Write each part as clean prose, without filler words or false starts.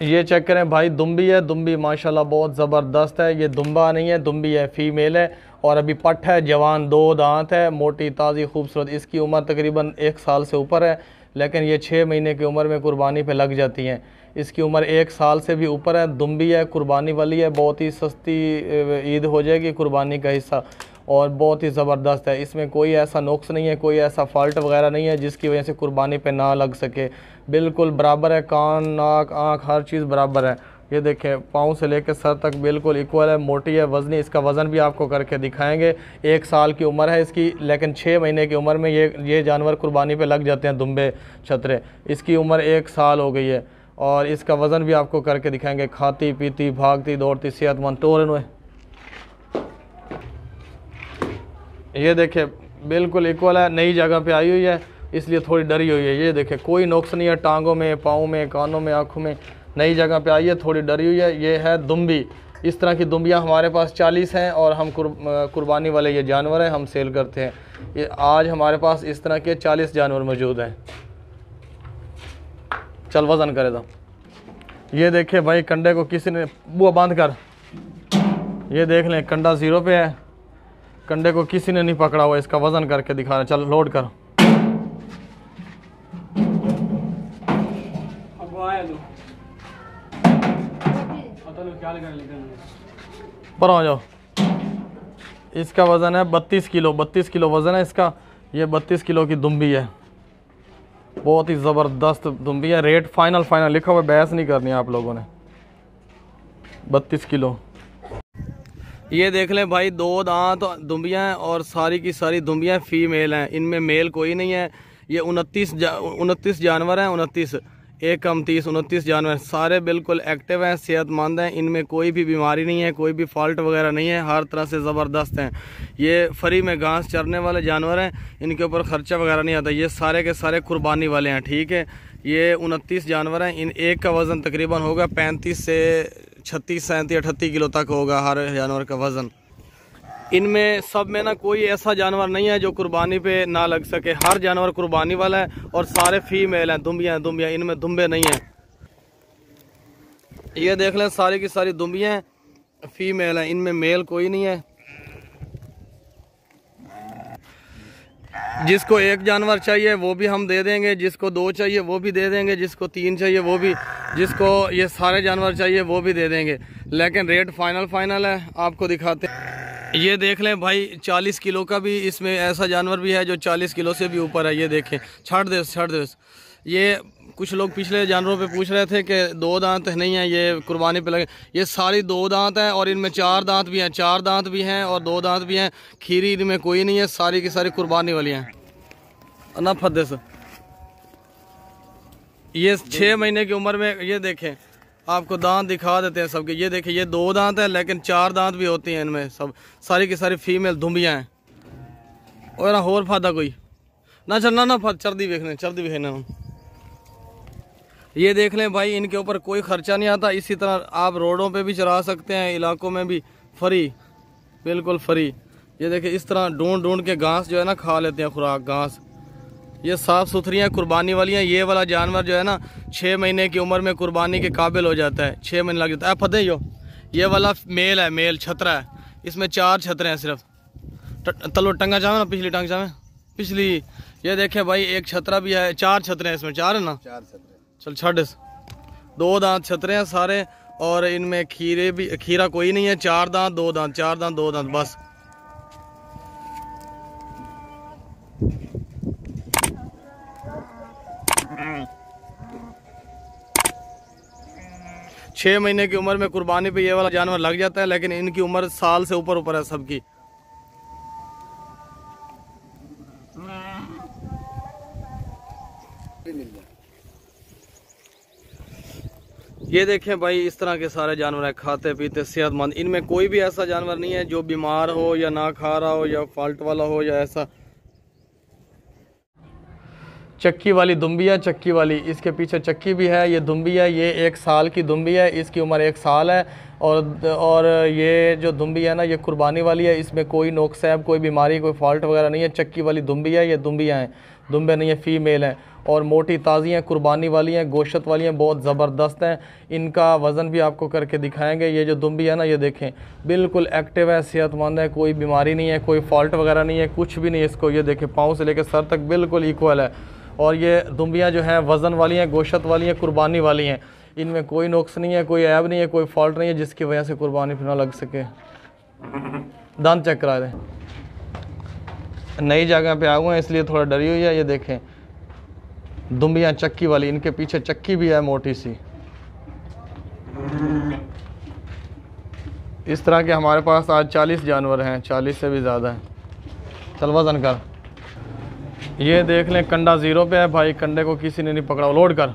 ये चेक करें भाई, दुम्बी है, दुम्बी माशाल्लाह बहुत ज़बरदस्त है। ये दुम्बा नहीं है, दुम्बी है, फीमेल है और अभी पट्ठ है, जवान, 2 दांत है, मोटी ताज़ी खूबसूरत। इसकी उम्र तकरीबन 1 साल से ऊपर है, लेकिन ये 6 महीने की उम्र में कुर्बानी पे लग जाती हैं। इसकी उम्र 1 साल से भी ऊपर है, दुम्बी है, कुर्बानी वाली है, बहुत ही सस्ती ईद हो जाएगी कुर्बानी का हिस्सा और बहुत ही ज़बरदस्त है। इसमें कोई ऐसा नुक्स नहीं है, कोई ऐसा फॉल्ट वगैरह नहीं है जिसकी वजह से कुर्बानी पे ना लग सके। बिल्कुल बराबर है, कान, नाक, आँख, हर चीज़ बराबर है। ये देखें, पाँव से लेकर सर तक बिल्कुल इक्वल है, मोटी है, वज़नी। इसका वज़न भी आपको करके दिखाएंगे। 1 साल की उम्र है इसकी, लेकिन 6 महीने की उम्र में ये जानवर कुर्बानी पे लग जाते हैं, दुम्बे छतरे। इसकी उम्र 1 साल हो गई है और इसका वज़न भी आपको करके दिखाएंगे। खाती पीती, भागती दौड़ती, सेहतमंद टोरन हुए। ये देखें बिल्कुल इक्वल है, नई जगह पे आई हुई है इसलिए थोड़ी डरी हुई है। ये देखें कोई नुक्स नहीं है टांगों में, पाँव में, कानों में, आँखों में। नई जगह पे आई है, थोड़ी डरी हुई है। ये है दुम्बी। इस तरह की दुम्बियाँ हमारे पास 40 हैं और हम कुर्बानी वाले ये जानवर हैं, हम सेल करते हैं। ये आज हमारे पास इस तरह के 40 जानवर मौजूद हैं। चल वज़न करे दो। ये देखें भाई, कंडे को किसी ने बुआ बांध कर, ये देख लें कंडा 0 पे है, कंडे को किसी ने नहीं पकड़ा हुआ। इसका वज़न करके दिखा रहे। चल लोड कर। पर आ जाओ। इसका वज़न है 32 किलो, 32 किलो वज़न है इसका। ये 32 किलो की दुम्बी है, बहुत ही ज़बरदस्त दुम्बी है। रेट फाइनल लिखा हुआ, बहस नहीं करनी आप लोगों ने। 32 किलो। ये देख लें भाई, 2 दांत दुम्बियाँ हैं और सारी की सारी दुम्बियाँ फीमेल हैं, इनमें मेल कोई नहीं है। ये 29 जानवर हैं, 29 1 कम 30, 29 जानवर, सारे बिल्कुल एक्टिव हैं, सेहतमंद हैं। इनमें कोई भी बीमारी नहीं है, कोई भी फॉल्ट वगैरह नहीं है, हर तरह से ज़बरदस्त हैं। ये फ्री में घास चरने वाले जानवर हैं, इनके ऊपर ख़र्चा वगैरह नहीं आता। ये सारे के सारे कुर्बानी वाले हैं, ठीक है। ये 29 जानवर हैं। इन एक का वज़न तकरीबन होगा 35 से 36, 37, 38 किलो तक होगा हर जानवर का वज़न। इनमें सब में ना कोई ऐसा जानवर नहीं है जो कुर्बानी पे ना लग सके। हर जानवर कुर्बानी वाला है और सारे फीमेल हैं, दुम्बियाँ, इनमें दुम्बे नहीं हैं। ये देख लें, सारी की सारी दुम्बियाँ फीमेल हैं, इनमें मेल कोई नहीं है। जिसको 1 जानवर चाहिए वो भी हम दे देंगे, जिसको 2 चाहिए वो भी दे देंगे, जिसको 3 चाहिए वो भी, जिसको ये सारे जानवर चाहिए वो भी दे देंगे। लेकिन रेट फाइनल है, आपको दिखाते हैं। ये देख लें भाई, 40 किलो का भी इसमें ऐसा जानवर भी है जो 40 किलो से भी ऊपर है। ये देखें, छड़ दे। ये कुछ लोग पिछले जानवरों पे पूछ रहे थे कि 2 दांत नहीं है, ये कुर्बानी पे लगे। ये सारी 2 दांत हैं और इनमें 4 दांत भी हैं, 4 दांत भी हैं और 2 दांत भी हैं। खीरी इनमें कोई नहीं है, सारी की सारी कुर्बानी वाली हैं। ना फद्दे से ये 6 महीने की उम्र में, ये देखें आपको दांत दिखा देते हैं सबके। ये देखें, ये 2 दांत है लेकिन 4 दांत भी होती हैं इनमें। सब सारी की सारी फीमेल दुम्बियाँ हैं। और होर फादा कोई ना चलना ना फद चर्दी देखने। ये देख लें भाई, इनके ऊपर कोई ख़र्चा नहीं आता। इसी तरह आप रोडों पे भी चरा सकते हैं, इलाकों में भी फ्री, बिल्कुल फ्री। ये देखें, इस तरह ढूंढ के घास जो है ना खा लेते हैं, खुराक घास। ये साफ़ सुथरी हैं, कुर्बानी वाली हैं। ये वाला जानवर जो है ना 6 महीने की उम्र में कुर्बानी के काबिल हो जाता है, 6 महीने लग जाता है। फतेह ये वाला मेल है, मेल छतरा है। इसमें 4 छतरे हैं सिर्फ। तलो टंगा जावे ना, पिछली टंग जावे, पिछली। ये देखें भाई, 1 छतरा भी है, 4 छतरे हैं इसमें, 4 है ना, 4 छतरे। चल छड़। 2 दांत छतरे हैं सारे और इनमें खीरा कोई नहीं है। 4 दांत 2 दांत, 4 दांत 2 दांत बस। छह महीने की उम्र में कुर्बानी पे ये वाला जानवर लग जाता है, लेकिन इनकी उम्र साल से ऊपर है सबकी। ये देखें भाई, इस तरह के सारे जानवर हैं, खाते पीते सेहतमंद। इनमें कोई भी ऐसा जानवर नहीं है जो बीमार हो या ना खा रहा हो या फॉल्ट वाला हो या ऐसा। चक्की वाली दुम्बी है, चक्की वाली, इसके पीछे चक्की भी है। ये दुम्बी है, ये 1 साल की दुम्बी है, इसकी उम्र 1 साल है। और ये जो दुम्बी है ना, ये कुर्बानी वाली है, इसमें कोई नोक्स है, कोई बीमारी, कोई फॉल्ट वगैरह नहीं है। चक्की वाली दुम्बी है, ये दुम्बियाँ हैं। दुम्बे नहीं है, फीमेल हैं और मोटी ताज़ी हैं, कुर्बानी वाली हैं, गोश्त वाली हैं, बहुत ज़बरदस्त हैं। इनका वज़न भी आपको करके दिखाएंगे। ये जो दुम्बी है ना, ये देखें बिल्कुल एक्टिव है, सेहतमंद है, कोई बीमारी नहीं है, कोई फॉल्ट वगैरह नहीं है, कुछ भी नहीं है इसको। ये देखें पाँव से लेकर सर तक बिल्कुल इक्वल है। और ये दुम्बियाँ जो हैं वज़न वाली हैं, गोश्त वाली हैं, कुर्बानी वाली हैं। इनमें कोई नुक्स नहीं है, कोई ऐब नहीं है, कोई फॉल्ट नहीं है जिसकी वजह से कुर्बानी फिर ना लग सके। दांत चेक करा दें। नई जगह पे आए हुए हैं इसलिए थोड़ा डरी हुई है। ये देखें दुम्बियाँ चक्की वाली, इनके पीछे चक्की भी है मोटी सी। इस तरह के हमारे पास आज 40 जानवर हैं, 40 से भी ज़्यादा हैं। चल वज़न कर। ये देख लें कंडा 0 पे है भाई, कंडे को किसी ने नहीं पकड़ा। लोड कर।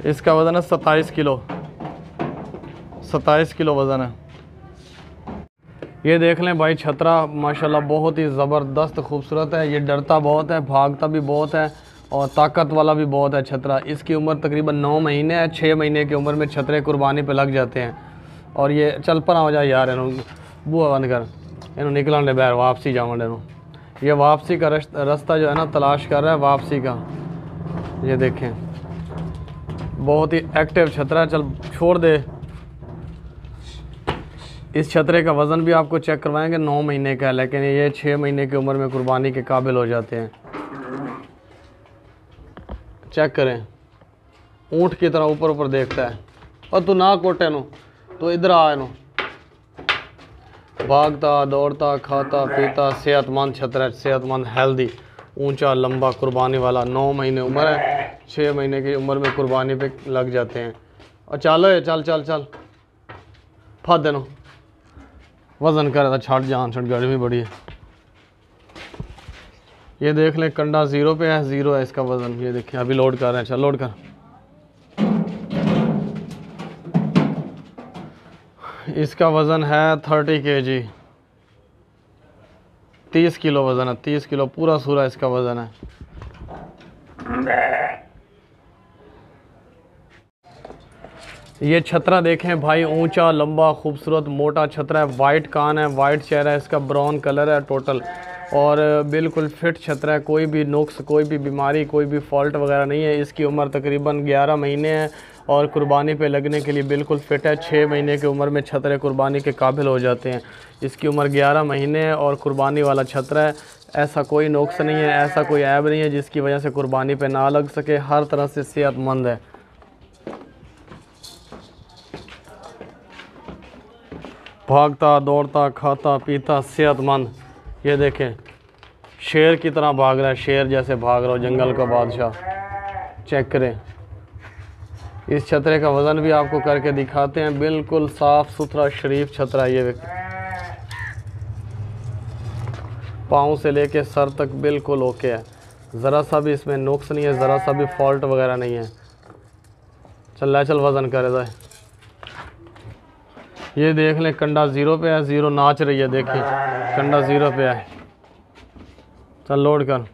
इसका वज़न है 27 किलो, 27 किलो वज़न है। ये देख लें भाई छतरा माशाल्लाह बहुत ही ज़बरदस्त खूबसूरत है। ये डरता बहुत है, भागता भी बहुत है और ताकत वाला भी बहुत है छतरा। इसकी उम्र तकरीबन 9 महीने है। 6 महीने की उम्र में छतरे कुर्बानी पे लग जाते हैं। और ये चल पर हो जाए यार, बुआ बंद कर, इन्हों निकलन दे बाहर, वापसी जावन इन्हों। ये वापसी का रास्ता जो है ना तलाश कर रहा है वापसी का। ये देखें बहुत ही एक्टिव छतरा। चल छोड़ दे। इस छतरे का वज़न भी आपको चेक करवाएंगे, 9 महीने का है, लेकिन ये 6 महीने की उम्र में कुर्बानी के काबिल हो जाते हैं। चेक करें, ऊँट की तरह ऊपर ऊपर देखता है। और तू ना कोटे नो, तो इधर आ नो। भागता दौड़ता खाता पीता सेहतमंद छतरा, सेहतमंद हेल्दी, ऊंचा लंबा कुर्बानी वाला। 9 महीने उम्र है, 6 महीने की उम्र में कुर्बानी पे लग जाते हैं। और चलो चल चल चल फट देनो। वज़न कर था छाट जान छट, गर्मी बड़ी है। ये देख लें कंडा 0 पे है, 0 है इसका वज़न। ये देखें अभी लोड कर रहे हैं। चल लोड कर। इसका वज़न है 30 kg, 30 किलो वज़न है, 30 किलो पूरा सूरा इसका वज़न है। ये छतरा देखें भाई, ऊंचा लंबा खूबसूरत मोटा छतरा है। वाइट कान है, वाइट चेहरा है इसका, ब्राउन कलर है टोटल और बिल्कुल फिट छतरा है। कोई भी नुक्स, कोई भी बीमारी, कोई भी फॉल्ट वगैरह नहीं है। इसकी उम्र तकरीबन 11 महीने है और कुर्बानी पे लगने के लिए बिल्कुल फिट है। 6 महीने की उम्र में छतरे कुर्बानी के काबिल हो जाते हैं। इसकी उम्र 11 महीने है और कुर्बानी वाला छतरा है। ऐसा कोई नुक्स नहीं है, ऐसा कोई ऐब नहीं है जिसकी वजह से कुर्बानी पे ना लग सके। हर तरह से सेहतमंद है। भागता दौड़ता खाता पीता सेहतमंद। ये देखें शेर की तरह भाग रहा है, शेर जैसे भाग रहा हो, जंगल का बादशाह। चेक करें। इस छतरे का वज़न भी आपको करके दिखाते हैं। बिल्कुल साफ़ सुथरा शरीफ छतरा। ये पाँव से लेके सर तक बिल्कुल ओके है, ज़रा सा भी इसमें नुक्स नहीं है, ज़रा सा भी फॉल्ट वगैरह नहीं है। चल वज़न करे जाए। ये देख लें कंडा 0 पे है, 0 नाच रही है। देखिए कंडा 0 पे है। चल लोड कर।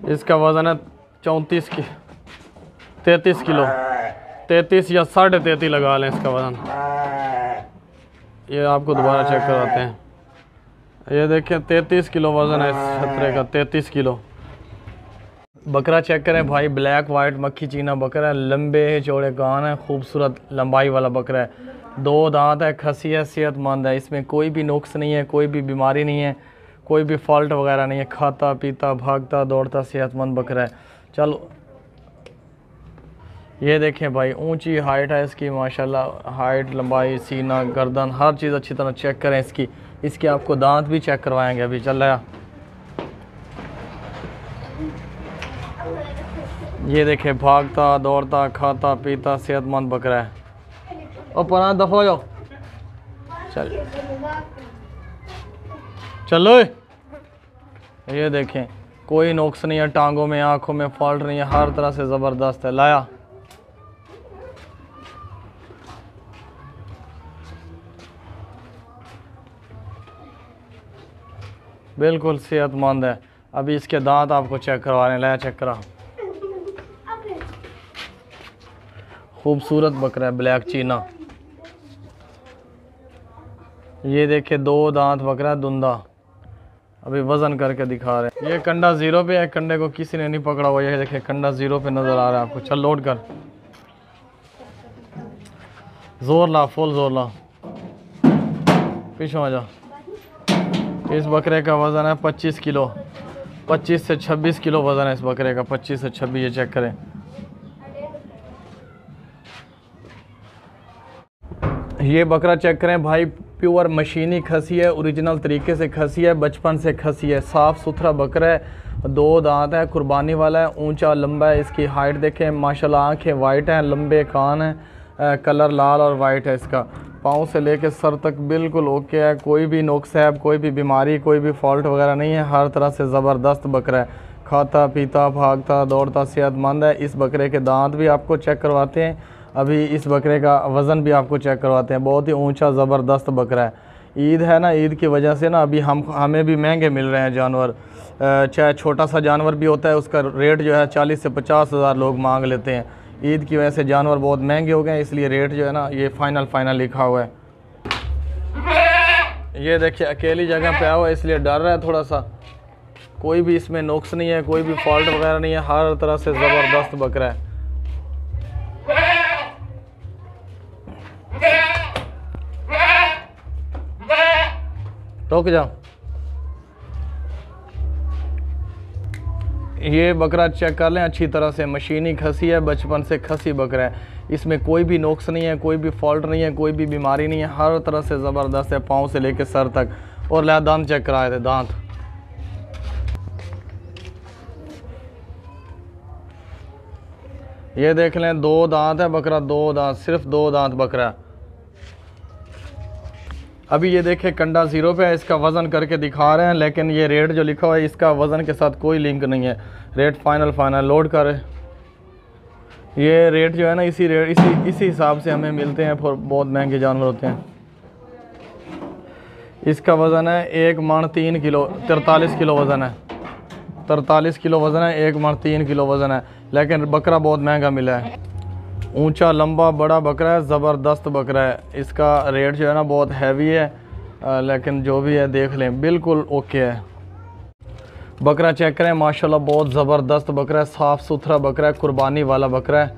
इसका वज़न है 33 की 33 किलो, 33 या 33.5 लगा लें इसका वज़न। ये आपको दोबारा चेक कराते हैं। ये देखिए 33 किलो वज़न है इस छतरे का, 33 किलो। बकरा चेक करें भाई, ब्लैक वाइट मक्खी चीना बकरा है। लंबे चौड़े कान है, खूबसूरत लंबाई वाला बकरा है। 2 दांत है, खसी है, सेहतमंद है। इसमें कोई भी नुक्स नहीं है, कोई भी बीमारी नहीं है, कोई भी फॉल्ट वगैरह नहीं है। खाता पीता भागता दौड़ता सेहतमंद बकरा है। चलो ये देखें भाई, ऊंची हाइट है इसकी माशाल्लाह। हाइट, लंबाई, सीना, गर्दन, हर चीज़ अच्छी तरह चेक करें इसकी। इसके आपको दांत भी चेक करवाएंगे अभी। चल रहा ये देखें भागता दौड़ता खाता पीता सेहतमंद बकरा है। और पना दफा हो जाओ। चलो ये देखें कोई नुक्स नहीं है, टांगों में आंखों में फॉल्ट नहीं है, हर तरह से ज़बरदस्त है। लाया बिल्कुल सेहतमंद है। अभी इसके दांत आपको चेक करवा रहे हैं। लाया चेक करा। खूबसूरत बकरा है, ब्लैक चीना। ये देखिए 2 दांत बकरा है, दुंदा। अभी वज़न करके दिखा रहे हैं। ये कंडा 0 पे है, कंडे को किसी ने नहीं पकड़ा हुआ। ये देखिए कंडा 0 पे नज़र आ रहा है आपको। चल लोड कर, जोर ला, फुल जोर ला, पीछे आ जा। इस बकरे का वज़न है 25 किलो, 25 से 26 किलो वज़न है इस बकरे का, 25 से 26। ये चेक करें। ये बकरा चेक करें भाई, प्योर मशीनी खसी है, ओरिजिनल तरीके से खसी है, बचपन से खसी है, साफ़ सुथरा बकरा है, 2 दांत है, कुर्बानी वाला है, ऊंचा लंबा है। इसकी हाइट देखें माशाल्लाह, आंखें वाइट हैं, लंबे कान हैं, कलर लाल और वाइट है इसका। पाँव से लेकर सर तक बिल्कुल ओके है, कोई भी नुक्स है, कोई भी बीमारी, कोई भी फॉल्ट वगैरह नहीं है। हर तरह से ज़बरदस्त बकरा है, खाता पीता भागता दौड़ता सेहतमंद है। इस बकरे के दांत भी आपको चेक करवाते हैं, अभी इस बकरे का वज़न भी आपको चेक करवाते हैं। बहुत ही ऊंचा ज़बरदस्त बकरा है। ईद है ना, ईद की वजह से ना अभी हमें भी महंगे मिल रहे हैं जानवर। चाहे छोटा सा जानवर भी होता है, उसका रेट जो है 40 से 50 हज़ार लोग मांग लेते हैं। ईद की वजह से जानवर बहुत महंगे हो गए हैं, इसलिए रेट जो है ना ये फाइनल लिखा हुआ है। ये देखिए अकेली जगह पे आया हुआ है, इसलिए डर रहा है थोड़ा सा। कोई भी इसमें नुक्स नहीं है, कोई भी फॉल्ट वगैरह नहीं है, हर तरह से ज़बरदस्त बकरा है। रुक जाओ। ये बकरा चेक कर लें अच्छी तरह से, मशीनी खसी है, बचपन से खसी बकरा है। इसमें कोई भी नुक्स नहीं है, कोई भी फॉल्ट नहीं है, कोई भी बीमारी नहीं है, हर तरह से ज़बरदस्त है, पाँव से लेकर सर तक। और ला दांत चेक कराए थे, दांत ये देख लें, 2 दांत है बकरा, 2 दांत, सिर्फ 2 दांत बकरा है। अभी ये देखें कंडा 0 पे है, इसका वज़न करके दिखा रहे हैं, लेकिन ये रेट जो लिखा हुआ है इसका वज़न के साथ कोई लिंक नहीं है। रेट फाइनल लोड कर। ये रेट जो है ना इसी हिसाब से हमें मिलते हैं, फिर बहुत महंगे जानवर होते हैं। इसका वज़न है 1 मन 3 किलो, 43 किलो वज़न है, 43 किलो वज़न है, 1 मन 3 किलो वज़न है, लेकिन बकरा बहुत महंगा मिला है। ऊंचा लंबा बड़ा बकरा है, ज़बरदस्त बकरा है। इसका रेट जो है ना बहुत हैवी है, लेकिन जो भी है देख लें, बिल्कुल ओके है। बकरा चेक करें माशाल्लाह, बहुत ज़बरदस्त बकरा है, साफ़ सुथरा बकरा है, कुर्बानी वाला बकरा है,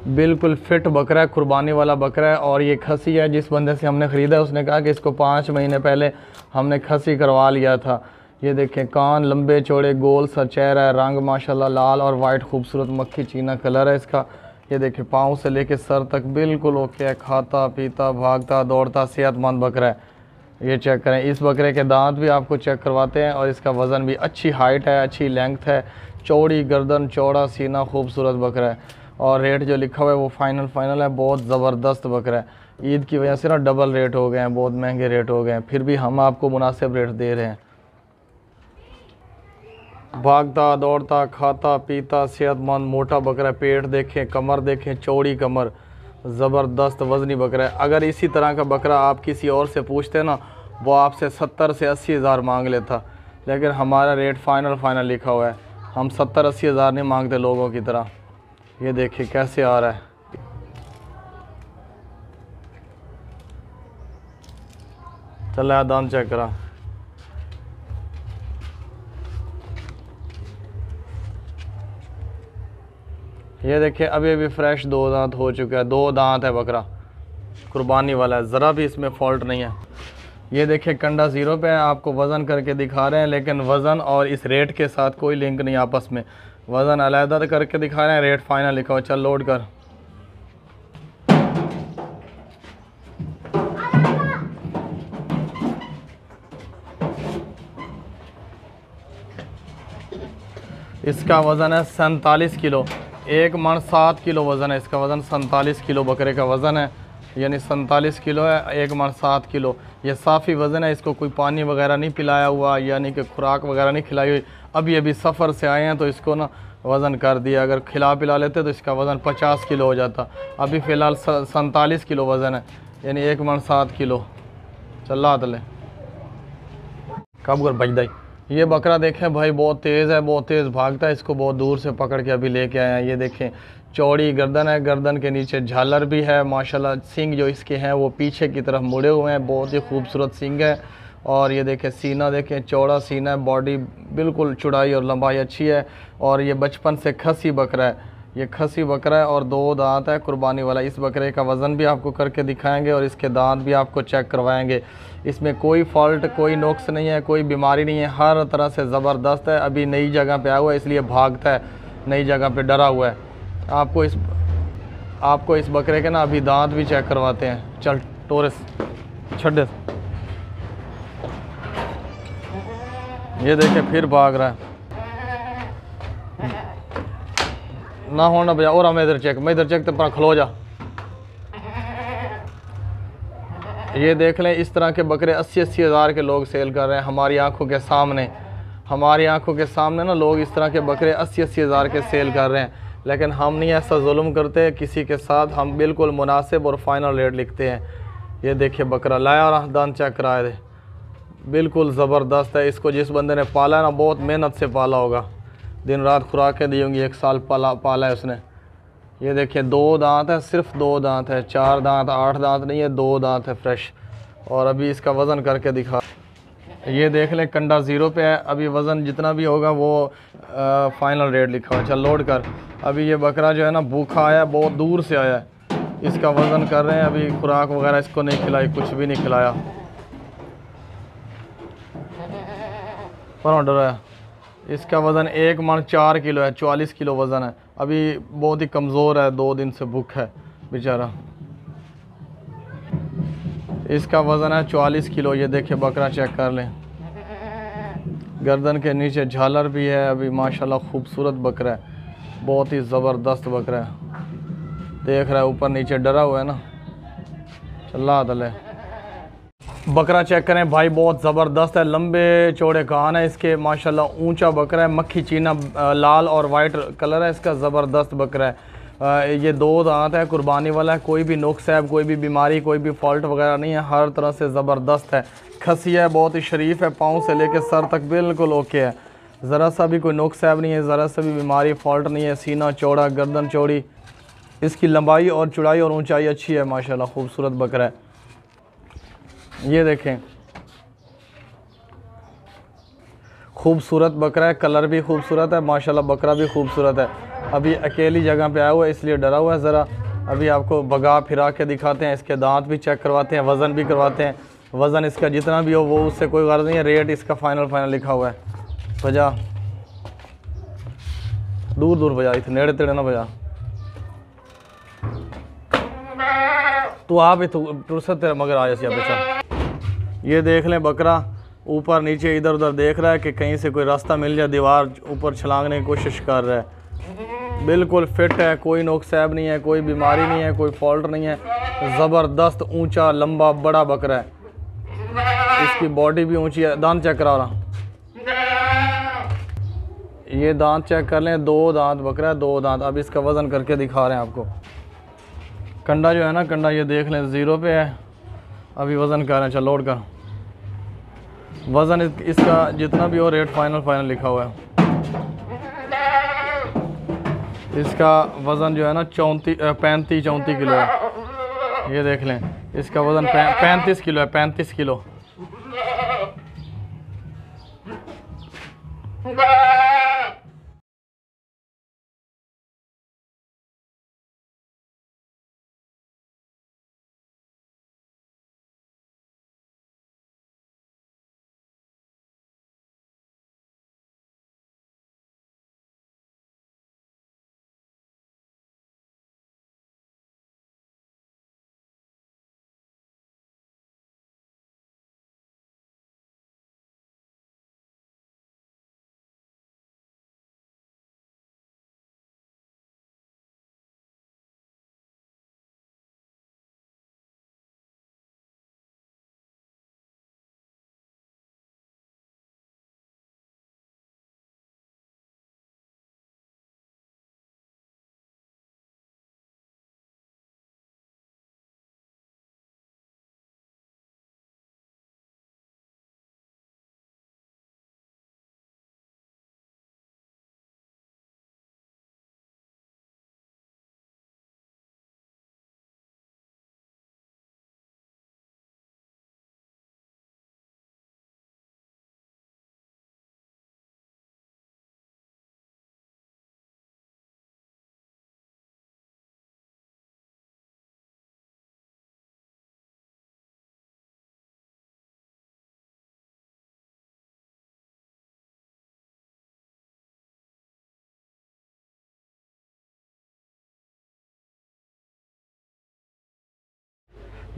बिल्कुल फिट बकरा है, कुर्बानी वाला बकरा है। और ये खसी है, जिस बंदे से हमने ख़रीदा है उसने कहा कि इसको 5 महीने पहले हमने खसी करवा लिया था। ये देखें कान लंबे चौड़े, गोल सा चेहरा है, रंग माशाल्लाह लाल और वाइट खूबसूरत मक्खी चीना कलर है इसका। ये देखिए पाँव से लेके सर तक बिल्कुल ओके है, खाता पीता भागता दौड़ता सेहतमंद बकरा है। ये चेक करें, इस बकरे के दांत भी आपको चेक करवाते हैं, और इसका वज़न भी, अच्छी हाइट है, अच्छी लेंथ है, चौड़ी गर्दन, चौड़ा सीना, खूबसूरत बकरा है। और रेट जो लिखा हुआ है वो फाइनल है, बहुत ज़बरदस्त बकरा है। ईद की वजह से ना डबल रेट हो गए हैं, बहुत महंगे रेट हो गए हैं, फिर भी हम आपको मुनासिब रेट दे रहे हैं। भागता दौड़ता खाता पीता सेहतमंद मोटा बकरा, पेट देखें, कमर देखें, चौड़ी कमर, ज़बरदस्त वज़नी बकरा है। अगर इसी तरह का बकरा आप किसी और से पूछते ना, वो आपसे 70 से 80 हज़ार मांग लेता, लेकिन हमारा रेट फाइनल लिखा हुआ है। हम 70-80 हज़ार नहीं मांगते लोगों की तरह। ये देखिए कैसे आ रहा है। चल दांत चेक करा। ये देखिए अभी फ्रेश 2 दांत हो चुका है, 2 दांत है बकरा, कुर्बानी वाला है, ज़रा भी इसमें फॉल्ट नहीं है। ये देखिए कंडा 0 पे है, आपको वज़न करके दिखा रहे हैं, लेकिन वज़न और इस रेट के साथ कोई लिंक नहीं आपस में। वज़न अलहदा करके दिखा रहे हैं, रेट फाइनल लिखा हुआ। चल लोड कर। इसका वज़न है 47 किलो, 1 मन 7 किलो वज़न है इसका। वज़न 47 किलो बकरे का वज़न है, यानी 47 किलो है, 1 मन 7 किलो। ये साफ़ी वज़न है, इसको कोई पानी वगैरह नहीं पिलाया हुआ, यानी कि खुराक वगैरह नहीं खिलाई हुई। अभी सफ़र से आए हैं तो इसको ना वज़न कर दिया, अगर खिला पिला लेते तो इसका वज़न 50 किलो हो जाता। अभी फ़िलहाल 47 किलो वज़न है, यानी 1 मन 7 किलो। चल तले कब कर बजदाई ये बकरा देखें भाई, बहुत तेज़ है, बहुत तेज़ भागता है। इसको बहुत दूर से पकड़ के अभी लेके आए हैं। ये देखें, चौड़ी गर्दन है, गर्दन के नीचे झालर भी है माशाल्लाह। सींग जो इसके हैं वो पीछे की तरफ मुड़े हुए हैं, बहुत ही खूबसूरत सींग है। और ये देखें सीना, देखें चौड़ा सीना है, बॉडी बिल्कुल चौड़ाई और लंबाई अच्छी है। और ये बचपन से खसी बकरा है, ये खसी बकरा है और 2 दांत है, कुर्बानी वाला। इस बकरे का वज़न भी आपको करके दिखाएंगे और इसके दांत भी आपको चेक करवाएंगे। इसमें कोई फॉल्ट, कोई नुक्स नहीं है, कोई बीमारी नहीं है, हर तरह से ज़बरदस्त है। अभी नई जगह पे आया हुआ है इसलिए भागता है, नई जगह पे डरा हुआ है। आपको इस बकरे के ना अभी दांत भी चेक करवाते हैं। चल टोरस छड्डे, ये देखे फिर भाग रहा है ना। होना बजा और मैं इधर चेक तो पर खलो जा। ये देख लें, इस तरह के बकरे 80-80 हज़ार के लोग सेल कर रहे हैं हमारी आंखों के सामने। हमारी आंखों के सामने ना लोग इस तरह के बकरे 80-80 हज़ार के सेल कर रहे हैं। लेकिन हम नहीं ऐसा जुल्म करते किसी के साथ, हम बिल्कुल मुनासिब और फाइनल रेट लिखते हैं। ये देखिए बकरा लाया और दांत चेक कराए थे, बिल्कुल ज़बरदस्त है। इसको जिस बंदे ने पाला है ना, बहुत मेहनत से पाला होगा, दिन रात खुराकें दी होंगी, 1 साल पाला है उसने। ये देखिए 2 दांत है, सिर्फ 2 दांत है, 4 दांत 8 दांत नहीं है, 2 दांत है फ्रेश। और अभी इसका वज़न करके दिखा। ये देख लें कंडा 0 पे है। अभी वज़न जितना भी होगा वो फाइनल रेट लिखा हुआ है। चल लोड कर। अभी ये बकरा जो है ना भूखा आया है, बहुत दूर से आया है। इसका वज़न कर रहे हैं, अभी खुराक वगैरह इसको नहीं खिलाई, कुछ भी नहीं खिलाया। पर डरा है। इसका वज़न 1 मन 4 किलो है, 44 किलो वज़न है। अभी बहुत ही कमज़ोर है, 2 दिन से भूख है बेचारा। इसका वज़न है 44 किलो। ये देखिए बकरा चेक कर लें, गर्दन के नीचे झालर भी है। अभी माशाल्लाह खूबसूरत बकरा है, बहुत ही ज़बरदस्त बकरा है। देख रहा है ऊपर नीचे डरा हुआ है ना। चल्ला दले बकरा चेक करें भाई, बहुत ज़बरदस्त है, लंबे चौड़े कान है इसके माशाल्लाह। ऊंचा बकरा है, मक्खी चीना लाल और वाइट कलर है इसका, ज़बरदस्त बकरा है। ये 2 दांत है, कुर्बानी वाला है, कोई भी नुक्स है, कोई भी बीमारी, कोई भी फॉल्ट वगैरह नहीं है, हर तरह से ज़बरदस्त है। खसी है, बहुत ही शरीफ है, पाँव से लेकर सर तक बिल्कुल ओके है, ज़रा सा भी कोई नुक्स है नहीं है, ज़रा सा भी बीमारी फॉल्ट नहीं है। सीना चौड़ा, गर्दन चौड़ी, इसकी लंबाई और चौड़ाई और ऊंचाई अच्छी है माशाल्लाह, खूबसूरत बकरा है। ये देखें खूबसूरत बकरा है, कलर भी खूबसूरत है माशाल्लाह, बकरा भी खूबसूरत है। अभी अकेली जगह पे आया हुआ है इसलिए डरा हुआ है ज़रा। अभी आपको भगा फिरा के दिखाते हैं, इसके दांत भी चेक करवाते हैं, वज़न भी करवाते हैं। वज़न इसका जितना भी हो वो उससे कोई गर्ज नहीं है, रेट इसका फाइनल लिखा हुआ है। बजा दूर दूर बजा, इतने नेड़े तेड़े ना बजा। तू आप तुरसत तेरा मगर आ जैसे बेचा। ये देख लें बकरा ऊपर नीचे इधर उधर देख रहा है कि कहीं से कोई रास्ता मिल जाए, दीवार ऊपर छलांगने की कोशिश कर रहा है। बिल्कुल फिट है, कोई नोकसैब नहीं है, कोई बीमारी नहीं है, कोई फॉल्ट नहीं है। ज़बरदस्त ऊंचा लंबा बड़ा बकरा है, इसकी बॉडी भी ऊंची है। दांत चेक करा रहा, ये दांत चेक कर लें, 2 दांत बकरा है, 2 दांत। अब इसका वज़न करके दिखा रहे हैं आपको। कंडा जो है ना, कंडा ये देख लें 0 पे है। अभी वज़न कर रहे हैं, चल लोड कर। वज़न इसका जितना भी हो रेट फाइनल लिखा हुआ है। इसका वज़न जो है ना 35-34 किलो है। ये देख लें, इसका वज़न 35 किलो है, 35 किलो।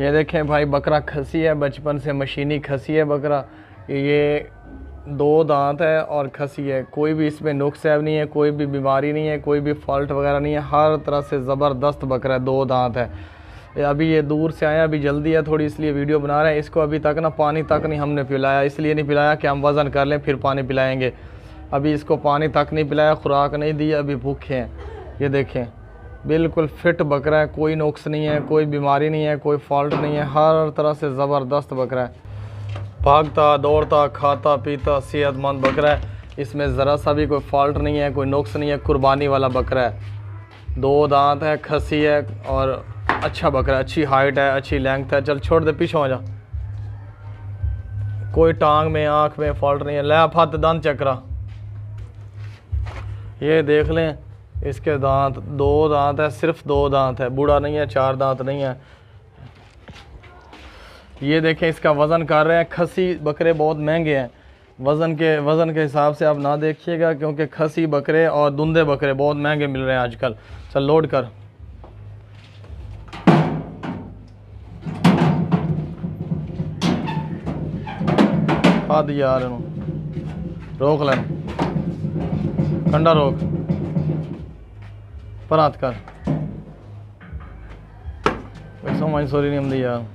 ये देखें भाई बकरा खसी है, बचपन से मशीनी खसी है बकरा। ये 2 दांत है और खसी है, कोई भी इसमें नुक्स नहीं है, कोई भी बीमारी नहीं है, कोई भी फॉल्ट वगैरह नहीं है, हर तरह से ज़बरदस्त बकरा है, 2 दांत है। अभी ये दूर से आया, अभी जल्दी है थोड़ी इसलिए वीडियो बना रहे हैं। इसको अभी तक ना पानी तक नहीं हमने पिलाया, इसलिए नहीं पिलाया कि हम वज़न कर लें फिर पानी पिलाएंगे। अभी इसको पानी तक नहीं पिलाया, खुराक नहीं दी, अभी भूखे हैं। ये देखें बिल्कुल फिट बकरा है, कोई नुक्स नहीं है, कोई बीमारी नहीं है, कोई फॉल्ट नहीं है, हर तरह से ज़बरदस्त बकरा है। भागता दौड़ता खाता पीता सेहतमंद बकरा है, इसमें ज़रा सा भी कोई फॉल्ट नहीं है, कोई नुक्स नहीं है, कुर्बानी वाला बकरा है। 2 दांत है, खसी है और अच्छा बकरा है, अच्छी हाइट है, अच्छी लेंथ है। चल छोड़ दे, पीछे हो जा। कोई टांग में आँख में फॉल्ट नहीं है। ले आप हाथ दांत चेक करा, ये देख लें इसके दांत, 2 दांत है, सिर्फ 2 दांत है, बूढ़ा नहीं है, 4 दांत नहीं है। ये देखें इसका वज़न कर रहे हैं। खसी बकरे बहुत महंगे हैं, वज़न के हिसाब से आप ना देखिएगा, क्योंकि खसी बकरे और दुंदे बकरे बहुत महंगे मिल रहे हैं आजकल। चल लोड कर। आ दिया यार, रोक लेना, कंडा रोक, पर हाथ कर। समझ सॉरी नहीं हम यार।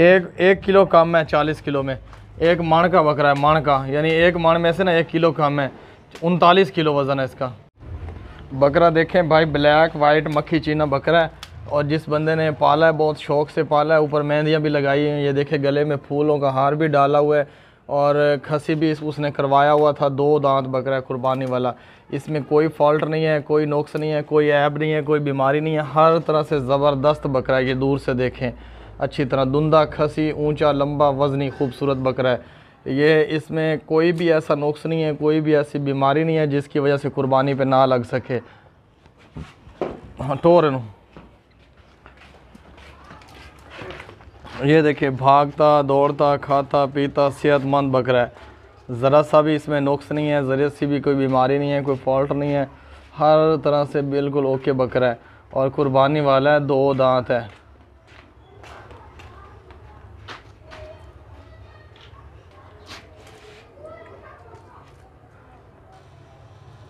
एक किलो कम है 40 किलो में। एक मण का बकरा है, मण का, यानी एक मण में से ना 1 किलो कम है। 39 किलो वज़न है इसका। बकरा देखें भाई, ब्लैक वाइट मक्खी चीना बकरा है, और जिस बंदे ने पाला है बहुत शौक़ से पाला है। ऊपर मेहंदियाँ भी लगाई हैं, ये देखें गले में फूलों का हार भी डाला हुआ है, और खसी भी उसने करवाया हुआ था। 2 दांत बकरा है, कुर्बानी वाला। इसमें कोई फॉल्ट नहीं है, कोई नुक्स नहीं है, कोई ऐब नहीं है, कोई बीमारी नहीं है, हर तरह से ज़बरदस्त बकरा है। ये दूर से देखें अच्छी तरह, दुंदा खसी, ऊंचा लंबा वज़नी खूबसूरत बकरा है ये। इसमें कोई भी ऐसा नुक्स नहीं है, कोई भी ऐसी बीमारी नहीं है जिसकी वजह से कुर्बानी पे ना लग सके। हाँ टोर नु। ये देखिए भागता दौड़ता खाता पीता सेहतमंद बकरा है, ज़रा सा भी इसमें नुक्स नहीं है, ज़रा सी भी कोई बीमारी नहीं है, कोई फॉल्ट नहीं है, हर तरह से बिल्कुल ओके बकरा है, और कुर्बानी वाला है। 2 दांत है।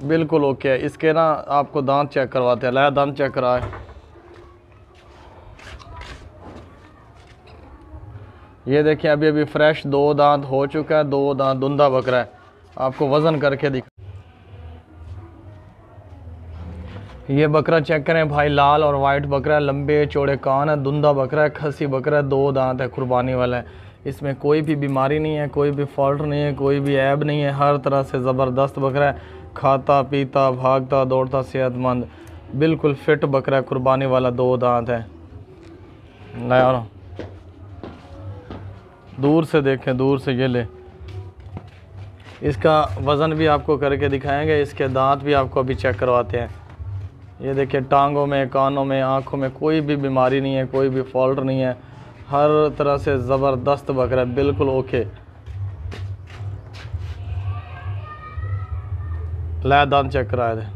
बिल्कुल ओके है। इसके ना आपको दांत चेक करवाते हैं। लाया दांत चेक कराए। ये देखिए अभी अभी फ्रेश 2 दांत हो चुका है, 2 दांत दुंदा बकरा है। आपको वज़न करके दिखा। ये बकरा चेक करें भाई, लाल और वाइट बकरा है, लंबे चौड़े कान है, दुंदा बकरा है, खसी बकरा है, 2 दांत है, कुर्बानी वाला है। इसमें कोई भी बीमारी नहीं है, कोई भी फॉल्ट नहीं है, कोई भी ऐब नहीं है, हर तरह से ज़बरदस्त बकरा है। खाता पीता भागता दौड़ता सेहतमंद बिल्कुल फिट बकरा है, कुर्बानी वाला। 2 दांत है। लाया दूर से देखें, दूर से ये ले। इसका वज़न भी आपको करके दिखाएंगे, इसके दांत भी आपको अभी चेक करवाते हैं। ये देखिए टांगों में, कानों में, आँखों में कोई भी बीमारी नहीं है, कोई भी फॉल्ट नहीं है, हर तरह से ज़बरदस्त बकरा है, बिल्कुल ओके। ला दांत चेक कराए थे।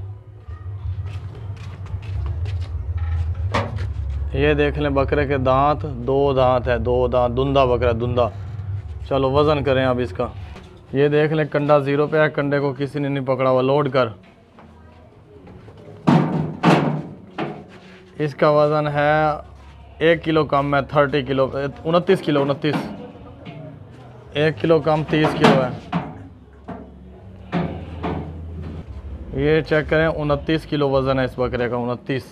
ये देख लें बकरे के दांत, 2 दांत है, 2 दांत, दुंदा बकरा, दुंदा। चलो वज़न करें अब इसका। ये देख लें कंडा 0 पे है, कंडे को किसी ने नहीं पकड़ा हुआ। लोड कर। इसका वज़न है 1 किलो कम है, 30 किलो, 29 किलो, 29। 1 किलो कम 30 किलो है। ये चेक करें, 29 किलो वज़न है इस बकरे का, 29।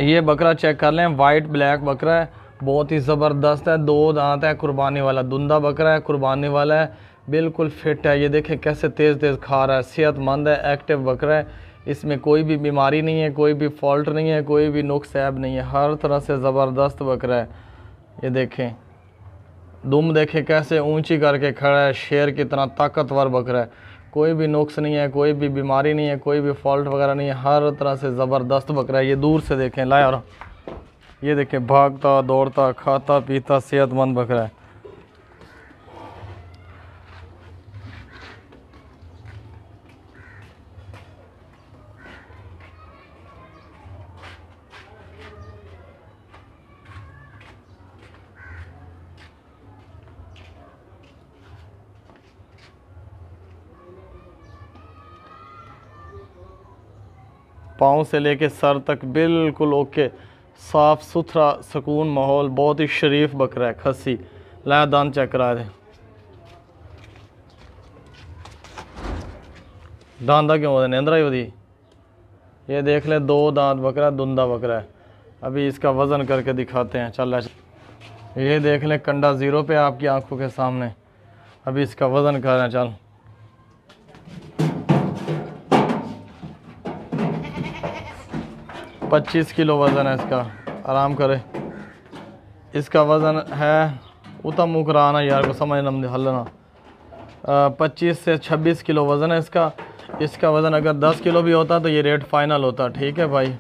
ये बकरा चेक कर लें, वाइट ब्लैक बकरा है, बहुत ही ज़बरदस्त है, 2 दांत है, कुर्बानी वाला दुंदा बकरा है, कुर्बानी वाला है, बिल्कुल फिट है। ये देखें कैसे तेज़ तेज़ खा रहा है, सेहतमंद है, एक्टिव बकरा है। इसमें कोई भी बीमारी नहीं है, कोई भी फॉल्ट नहीं है, कोई भी नुक्स ऐब नहीं है, हर तरह से ज़बरदस्त बकरा है। ये देखें दुम देखें कैसे ऊंची करके खड़ा है, शेर की तरह ताकतवर बकरा है। कोई भी नुक्स नहीं है, कोई भी बीमारी नहीं है, कोई भी फॉल्ट वगैरह नहीं है, हर तरह से ज़बरदस्त बकरा है। ये दूर से देखें, लाया और ये देखें भागता दौड़ता खाता पीता सेहतमंद बकरा है। पाँव से लेके सर तक बिल्कुल ओके, साफ़ सुथरा सुकून माहौल, बहुत ही शरीफ बकरा है खस्सी। ला दांत चेक करा दे, दांदा क्यों होता नेंद्रा ही होती। ये देख ले 2 दांत बकरा, धुंधा बकरा है। अभी इसका वज़न करके दिखाते हैं। चल ये देख ले कंडा 0 पे आपकी आंखों के सामने। अभी इसका वज़न कर रहे हैं। चल 25 किलो वज़न है इसका। आराम करे। इसका वज़न है उतना मुँह कराना यार को समझ न हलना। 25 से 26 किलो वज़न है इसका। इसका वज़न अगर 10 किलो भी होता तो ये रेट फाइनल होता। ठीक है भाई।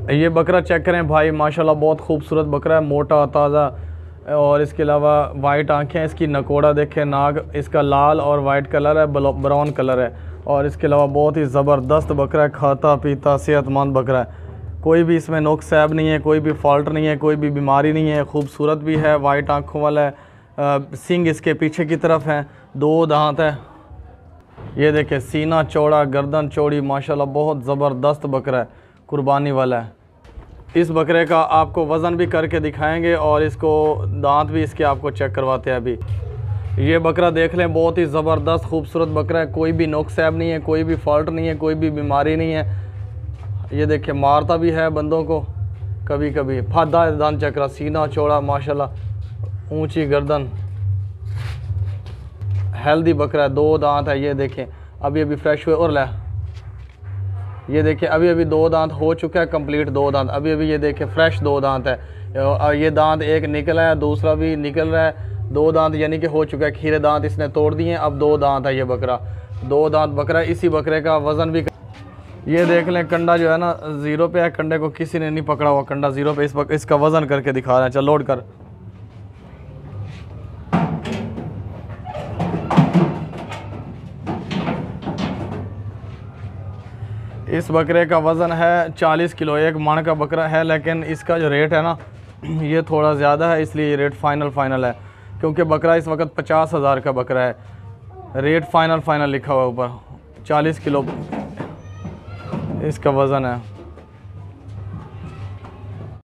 ये बकरा चेक करें भाई, माशाल्लाह बहुत खूबसूरत बकरा है, मोटा ताज़ा। और इसके अलावा वाइट आंखें, इसकी नकोड़ा देखें, नाक इसका लाल और वाइट कलर है, ब्राउन कलर है। और इसके अलावा बहुत ही ज़बरदस्त बकरा है, खाता पीता सेहतमंद बकरा है। कोई भी इसमें नुक्स ऐब नहीं है, कोई भी फॉल्ट नहीं है, कोई भी बीमारी नहीं है। खूबसूरत भी है, वाइट आँखों वाला है। सींग इसके पीछे की तरफ हैं, 2 दांत है। ये देखें सीना चौड़ा, गर्दन चौड़ी, माशाल्लाह बहुत ज़बरदस्त बकरा है, कुर्बानी वाला है। इस बकरे का आपको वज़न भी करके दिखाएंगे और इसको दांत भी इसके आपको चेक करवाते हैं। अभी ये बकरा देख लें, बहुत ही ज़बरदस्त खूबसूरत बकरा है। कोई भी नुक्स ऐब नहीं है, कोई भी फॉल्ट नहीं है, कोई भी बीमारी नहीं है। ये देखिए मारता भी है बंदों को कभी कभी। फादा दांत चेक करा, सीना चौड़ा माशाल्लाह, ऊंची गर्दन, हेल्दी बकरा है। 2 दांत है। ये देखें अभी अभी फ्रेश हुए और ला, ये देखिए अभी अभी 2 दांत हो चुका है कंप्लीट। 2 दांत अभी अभी, ये देखिए फ्रेश 2 दांत है। ये दांत एक निकला है, दूसरा भी निकल रहा है। 2 दांत यानी कि हो चुका है। खीरे दांत इसने तोड़ दिए हैं, अब 2 दांत है ये बकरा। 2 दांत बकरा। इसी बकरे का वज़न भी, ये देख लें कंडा जो है ना 0 पे है। कंडे को किसी ने नहीं पकड़ा हुआ, कंडा 0 पे। इसका वज़न करके दिखा रहे हैं। चल लोड कर। इस बकरे का वज़न है 40 किलो। एक मन का बकरा है, लेकिन इसका जो रेट है ना ये थोड़ा ज़्यादा है, इसलिए ये रेट फाइनल है। क्योंकि बकरा इस वक्त 50,000 का बकरा है। रेट फाइनल लिखा हुआ ऊपर। 40 किलो इसका वज़न है।